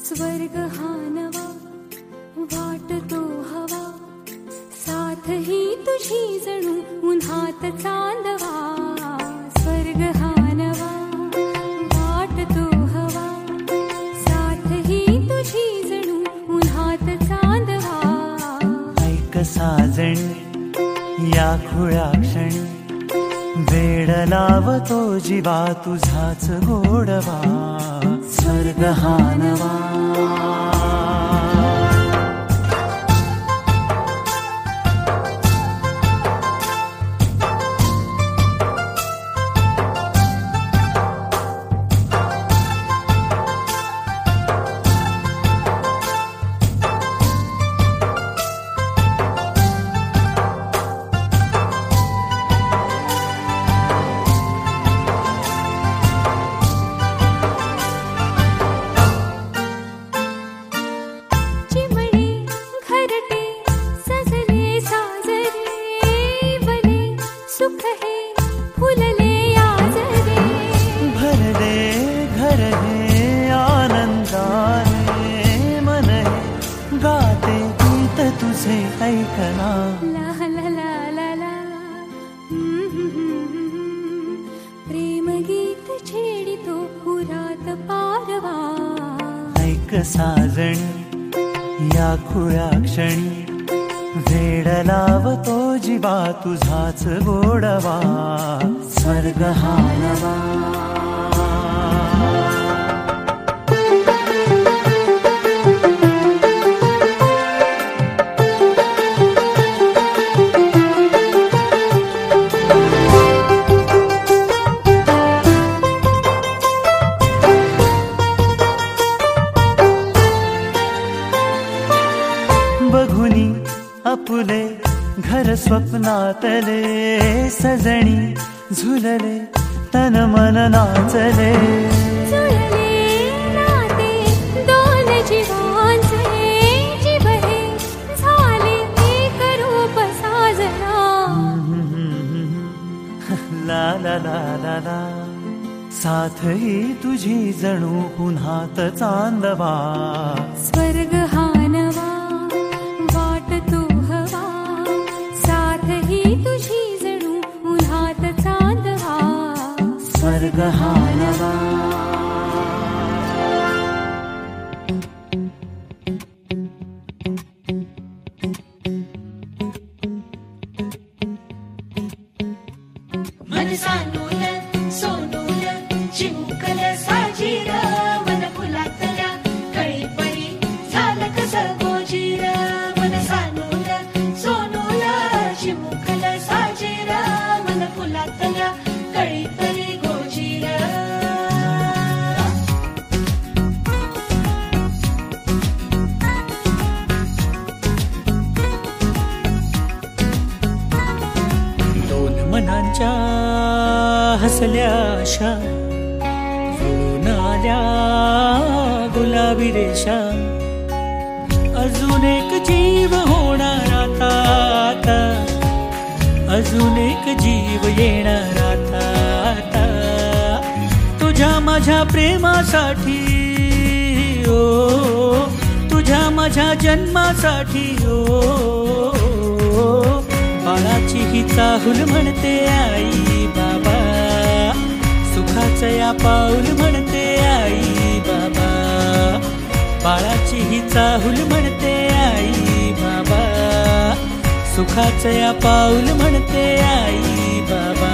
स्वर्ग हा नवा वाटतो हवा, साथ ही तुझी जणू उन्हात चांदवा. स्वर्ग हा नवा वाटतो हवा, साथ ही तुझी जणू उन्हात चांदवा. ऐक साजणी या खुळ्या क्षणी, वेड लावतो जीवा तुझाच गोडवा. स्वर्ग हा नवा. साजणी या खुळ्या क्षणी, वेड लावतो जीवा तुझाच गोडवा. स्वर्ग हा नवा. बघुनी आपुले घर स्वप्नातले, सजणी झुलले तन मन नाचले. नाते दोन जीवांचे, जीव हे झाले एक रूप साजना. ला ला ला ला ला. साथ ही तुझी जणू पुन्हात चांदवा. स्वर्ग हा नवा वाटतो हवा, साथ ही तुझी जणू उन्हात चांदवा. स्वर्ग हा नवा. मन सानूल सोनूल चिमुकल साजीर, मन फुलातल्या कळी परी झालं कसं गोजीर. मन सानूल सोनूल चिमुकल साजीर, मन फुलातल्या कळी परी गोजीर. दोन मनांच्या हसल्या आशा, जुळून आल्या गुलाबी रेषा. अजून एक जीव हो अजून एक जीव येणार आता तुझ्या माझ्या प्रेमासाठी ओ तुझ्या माझ्या जन्मासाठी ओ बाळाची ही चाहूल म्हणते आई बाबा सुखाचं या पाऊल म्हणते आई बाबा बाळाची ही चाहूल म्हणते आई बाबा सुखाचं या पाऊल म्हणते आई बाबा